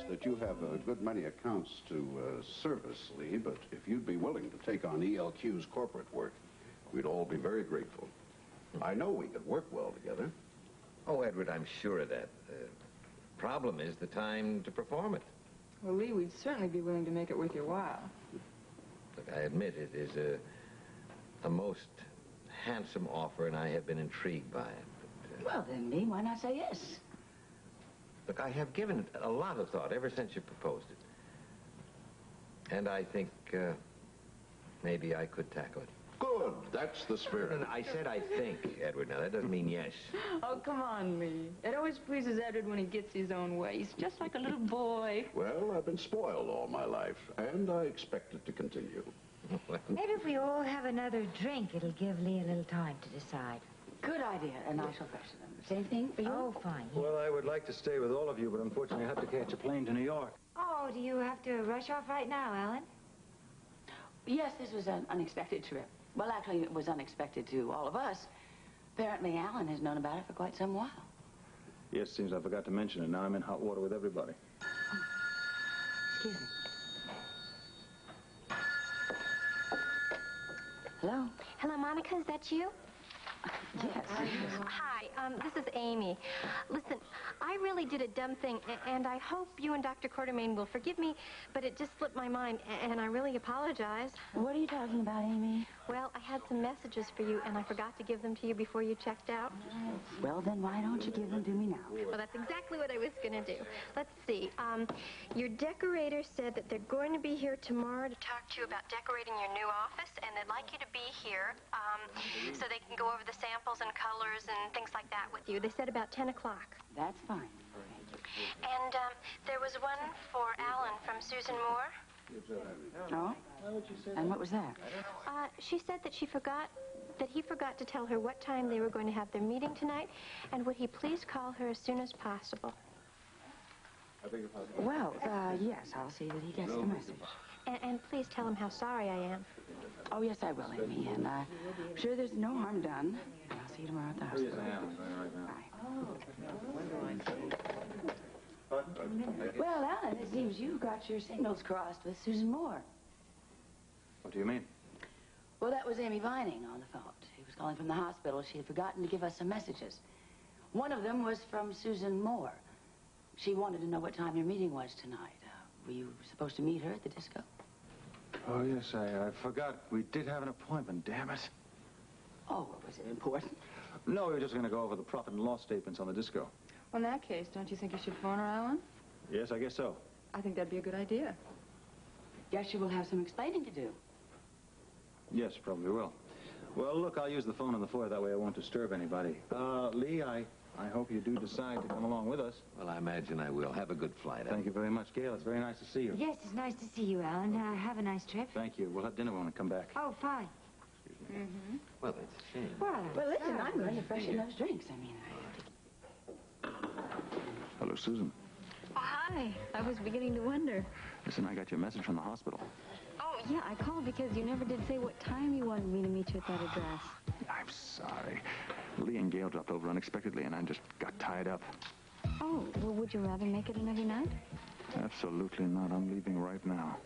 that you have a good many accounts to service, Lee, but if you'd be willing to take on ELQ's corporate work, we'd all be very grateful. I know we could work well together. Oh, Edward, I'm sure of that. Problem is the time to perform it. Well, Lee, we'd certainly be willing to make it worth your while. Look, I admit it is a most handsome offer, and I have been intrigued by it. But, Well, then, Lee, why not say yes? Look, I have given it a lot of thought ever since you proposed it. And I think maybe I could tackle it. Good. That's the spirit. No, I said I think, Edward. Now, that doesn't mean yes. Oh, come on, Lee. It always pleases Edward when he gets his own way. He's just like a little boy. Well, I've been spoiled all my life, and I expect it to continue. Maybe if we all have another drink, it'll give Lee a little time to decide. Good idea, and I shall question them. Same thing for you? Oh, fine. Well, I would like to stay with all of you, but unfortunately I have to catch a plane to New York. Oh, do you have to rush off right now, Alan? Yes, this was an unexpected trip. Well, actually, it was unexpected to all of us. Apparently, Alan has known about it for quite some while. Yes, seems I forgot to mention it. Now I'm in hot water with everybody. Excuse me. Hello? Hello, Monica, is that you? Yes. Hi, this is Amy. Listen, I really did a dumb thing, and I hope you and Dr. Quartermaine will forgive me, but it just slipped my mind, and I really apologize. What are you talking about, Amy? Well, I had some messages for you, and I forgot to give them to you before you checked out. Well, then why don't you give them to me now? Well, that's exactly what I was going to do. Let's see. Your decorator said that they're going to be here tomorrow to talk to you about decorating your new office, and they'd like you to be here so they can go over the samples and colors and things like that with you. They said about 10 o'clock. That's fine. And there was one for Alan from Susan Moore. Oh? And what was that? She said that he forgot to tell her what time they were going to have their meeting tonight, and would he please call her as soon as possible? Well, yes, I'll see that he gets the message. And please tell him how sorry I am. Oh, yes, I will, Amy, and I'm sure there's no harm done. And I'll see you tomorrow at the hospital. Yes, I am. Bye. Well, Alan, it seems you got your signals crossed with Susan Moore. What do you mean? Well, that was Amy Vining on the phone. She was calling from the hospital. She had forgotten to give us some messages. One of them was from Susan Moore. She wanted to know what time your meeting was tonight. Were you supposed to meet her at the disco? Oh, yes, I forgot. We did have an appointment, damn it. Oh, was it important? No, we were just going to go over the profit and loss statements on the disco. Well, in that case, don't you think you should phone her, Alan? Yes, I guess so. I think that'd be a good idea. Guess you will have some explaining to do. Yes, probably will. Well, look, I'll use the phone on the floor. That way I won't disturb anybody. Lee, I hope you do decide to come along with us. Well, I imagine I will. Have a good flight. Thank you very much, Gail. It's very nice to see you. Yes, it's nice to see you, Alan. Have a nice trip. Thank you. We'll have dinner when I come back. Oh, fine. Mm-hmm. Well, that's a shame. Well, Listen, I'm going to freshen those drinks. I mean, Hello, Susan. Oh, hi. I was beginning to wonder. Listen, I got your message from the hospital. Oh, yeah, I called because you never did say what time you wanted me to meet you at that address. I'm sorry. Lee and Gail dropped over unexpectedly, and I just got tied up. Oh, well, would you rather make it another night? Absolutely not. I'm leaving right now.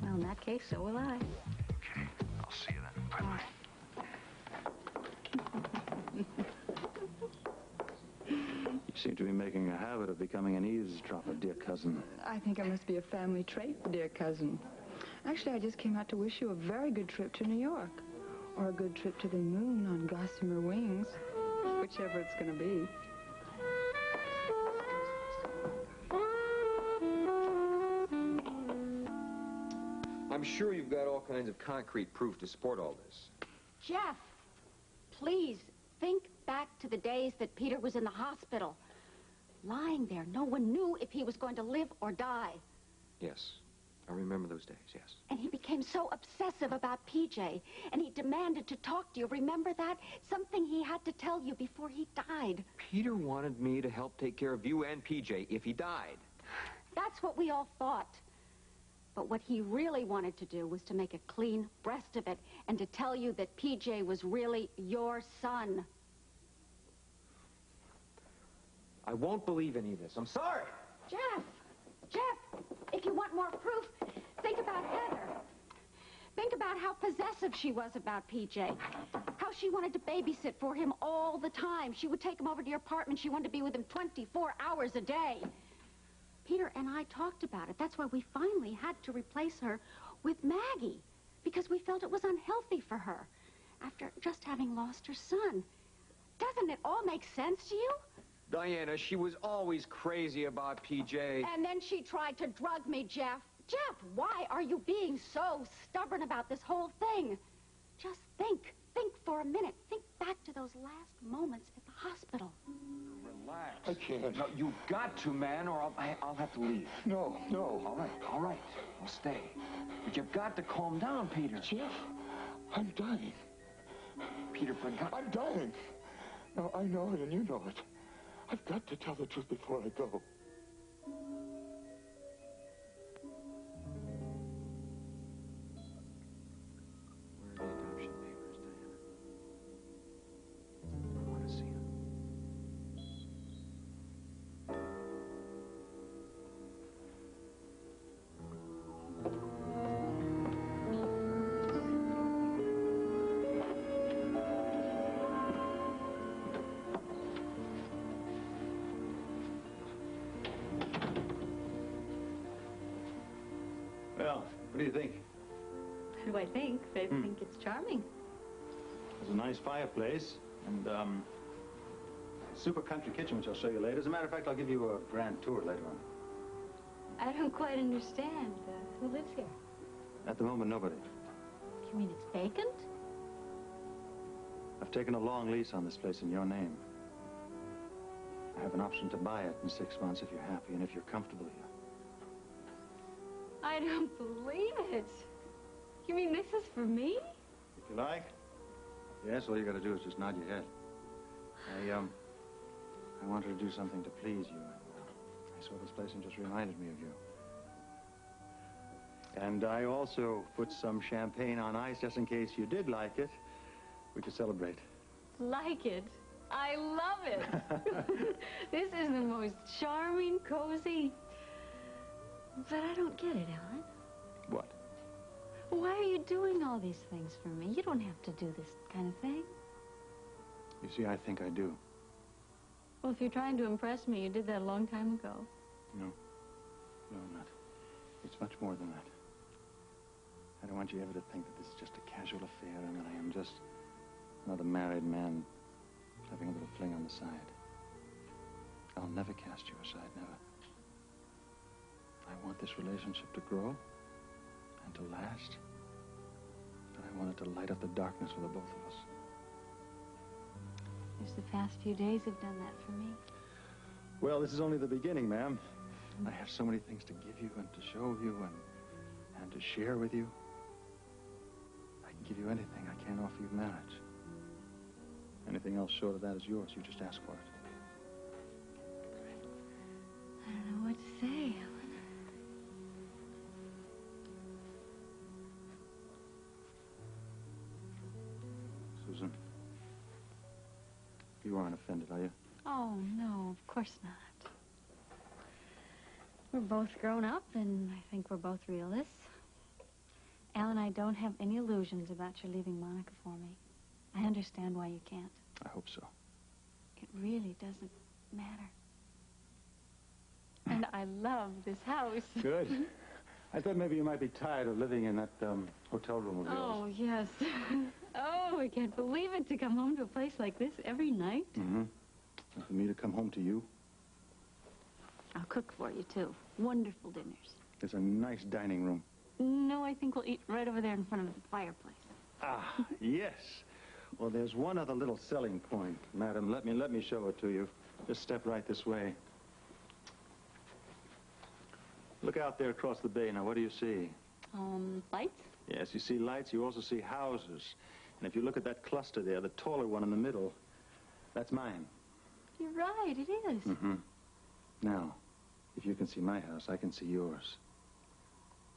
Well, in that case, so will I. Okay. I'll see you then. Bye-bye. You seem to be making a habit of becoming an eavesdropper, dear cousin. I think it must be a family trait, dear cousin. Actually, I just came out to wish you a very good trip to New York. Or a good trip to the moon on gossamer wings. Whichever it's going to be. I'm sure you've got all kinds of concrete proof to support all this. Jeff, please, think back to the days that Peter was in the hospital. Lying there, no one knew if he was going to live or die. Yes, I remember those days, yes. And he became so obsessive about PJ, and he demanded to talk to you. Remember that? Something he had to tell you before he died. Peter wanted me to help take care of you and PJ if he died. That's what we all thought. But what he really wanted to do was to make a clean breast of it and to tell you that PJ was really your son. I won't believe any of this. I'm sorry. Jeff! Jeff! want more proof, think about Heather. Think about how possessive she was about PJ. How she wanted to babysit for him all the time. She would take him over to your apartment. She wanted to be with him 24 hours a day. Peter and I talked about it. That's why we finally had to replace her with Maggie. Because we felt it was unhealthy for her. After just having lost her son. Doesn't it all make sense to you? Diana, she was always crazy about PJ. And then she tried to drug me, Jeff. Jeff, why are you being so stubborn about this whole thing? Just think. Think for a minute. Think back to those last moments at the hospital. Relax. I can't. No, you've got to, man, or I'll have to leave. No. All right. I'll stay. But you've got to calm down, Peter. Jeff, I'm dying. Peter, for God... I'm dying. No, I know it, and you know it. I've got to tell the truth before I go. Where are the adoption papers, Diana? I want to see them. Well, what do you think? What do I think? I think it's charming. There's a nice fireplace and super country kitchen, which I'll show you later. As a matter of fact, I'll give you a grand tour later on. I don't quite understand. Who lives here? At the moment, nobody. You mean it's vacant? I've taken a long lease on this place in your name. I have an option to buy it in 6 months if you're happy and if you're comfortable here. I don't believe it. You mean this is for me? If you like. Yes, all you got to do is just nod your head. I wanted to do something to please you. I saw this place and just reminded me of you. And I also put some champagne on ice just in case you did like it. We could celebrate. Like it? I love it. This is the most charming, cozy. But I don't get it, Alan. What? Why are you doing all these things for me? You don't have to do this kind of thing. You see, I think I do. Well, if you're trying to impress me, you did that a long time ago. No. No, I'm not. It's much more than that. I don't want you ever to think that this is just a casual affair and that I am just another married man having a little fling on the side. I'll never cast you aside, never. I want this relationship to grow and to last. And I want it to light up the darkness for the both of us. Just the past few days have done that for me. Well, this is only the beginning, ma'am. I have so many things to give you and to show you and to share with you. I can give you anything. I can't offer you marriage. Anything else short of that is yours. You just ask for it. I don't know what to say, Alan. Susan, you aren't offended, are you? Oh, no, of course not. We're both grown up, and I think we're both realists. Alan, I don't have any illusions about your leaving Monica for me. I understand why you can't. I hope so. It really doesn't matter. And I love this house. Good. I thought maybe you might be tired of living in that hotel room of yours. Oh, yes. Oh, I can't believe it, to come home to a place like this every night. Mm-hmm. And for me to come home to you. I'll cook for you, too. Wonderful dinners. There's a nice dining room. No, I think we'll eat right over there in front of the fireplace. Ah, yes. Well, there's one other little selling point, madam. Let me show it to you. Just step right this way. Look out there across the bay. Now, what do you see? Lights? Yes, you see lights. You also see houses. And if you look at that cluster there, the taller one in the middle, that's mine. You're right, it is. Mm-hmm. Now, if you can see my house, I can see yours.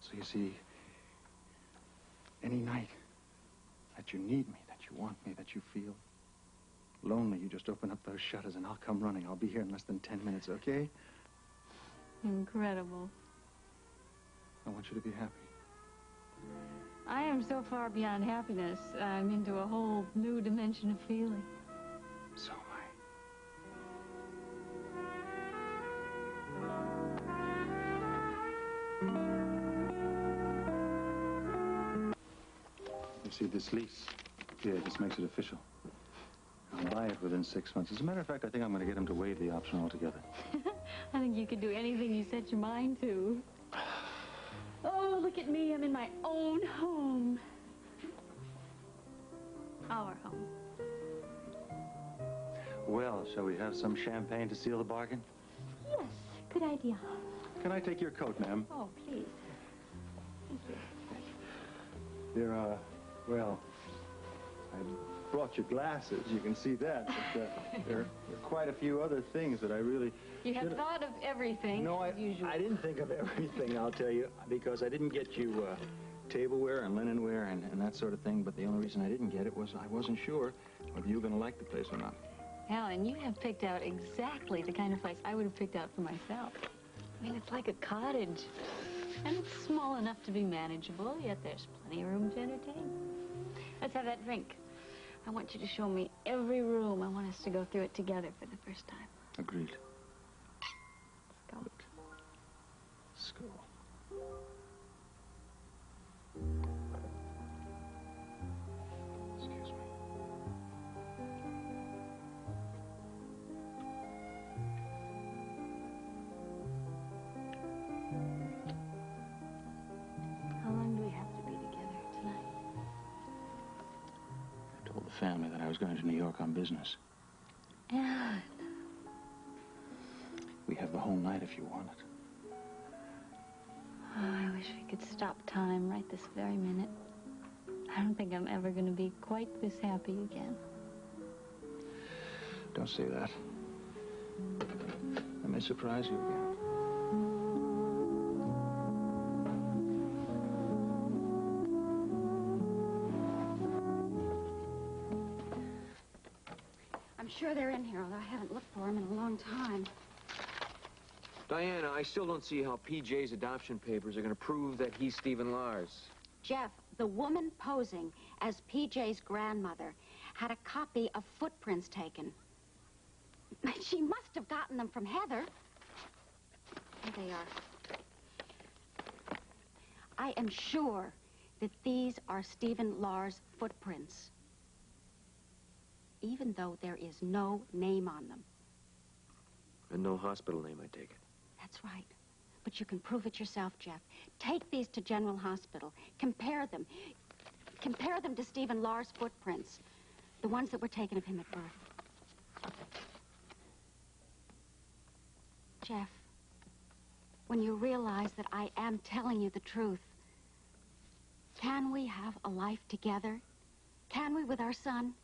So you see, any night that you need me, that you want me, that you feel lonely, you just open up those shutters and I'll come running. I'll be here in less than 10 minutes, okay? Incredible. I want you to be happy. I am so far beyond happiness. I'm into a whole new dimension of feeling. So am I. You see, this lease, yeah, this makes it official. I'll buy it within 6 months. As a matter of fact, I think I'm going to get him to waive the option altogether. I think you could do anything you set your mind to. Oh, look at me. I'm in my own home. Our home. Well, shall we have some champagne to seal the bargain? Yes, good idea. Can I take your coat, ma'am? Oh, please. Thank you. There are, well, I brought you glasses. You can see that. But there are quite a few other things that I really... You have thought of everything, No, as usual. I didn't think of everything, I'll tell you, because I didn't get you tableware and linenware and that sort of thing, but the only reason I didn't get it was I wasn't sure whether you were going to like the place or not. Alan, you have picked out exactly the kind of place I would have picked out for myself. I mean, it's like a cottage. And it's small enough to be manageable, yet there's plenty of room to entertain. Let's have that drink. I want you to show me every room. I want us to go through it together for the first time. Agreed. Go. Let's go. Excuse me. How long do we have to be together tonight? I told the family that I was going to New York on business. Alan. We have the whole night if you want it. Oh, I wish we could stop time right this very minute. I don't think I'm ever going to be quite this happy again. Don't say that. I may surprise you again. I'm sure they're in here, although I haven't looked for them in a long time. Diana, I still don't see how PJ's adoption papers are going to prove that he's Stephen Lars. Jeff, the woman posing as PJ's grandmother had a copy of footprints taken. She must have gotten them from Heather. Here they are. I am sure that these are Stephen Lars' footprints, even though there is no name on them. And no hospital name, I take it. That's right. But you can prove it yourself, Jeff. Take these to General Hospital. Compare them. Compare them to Stephen Lars' footprints, the ones that were taken of him at birth. Jeff, when you realize that I am telling you the truth, can we have a life together? Can we with our son?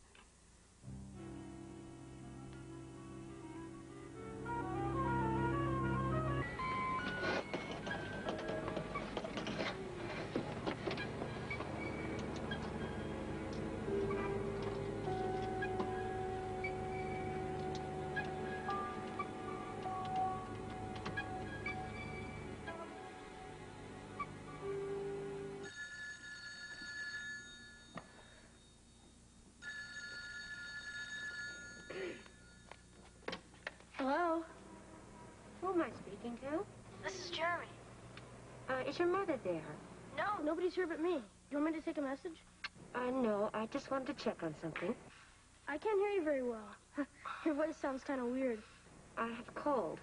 Hello? Who am I speaking to? This is Jeremy. Is your mother there? No, nobody's here but me. You want me to take a message? No, I just wanted to check on something. I can't hear you very well. Your voice sounds kind of weird. I have a cold.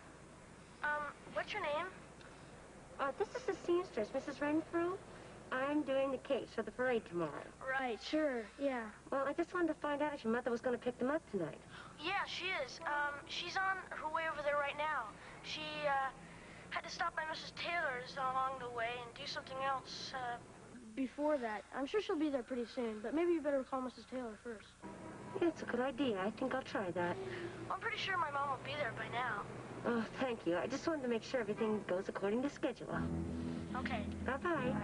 What's your name? This is the seamstress, Mrs. Renfrew. I'm doing the cakes for the parade tomorrow. Right, sure, yeah. Well, I just wanted to find out if your mother was going to pick them up tonight. Yeah, she is. She's on her way over there right now. She, had to stop by Mrs. Taylor's along the way and do something else, before that. I'm sure she'll be there pretty soon, but maybe you better call Mrs. Taylor first. Yeah, it's a good idea. I think I'll try that. I'm pretty sure my mom will be there by now. Oh, thank you. I just wanted to make sure everything goes according to schedule. Okay. Bye-bye.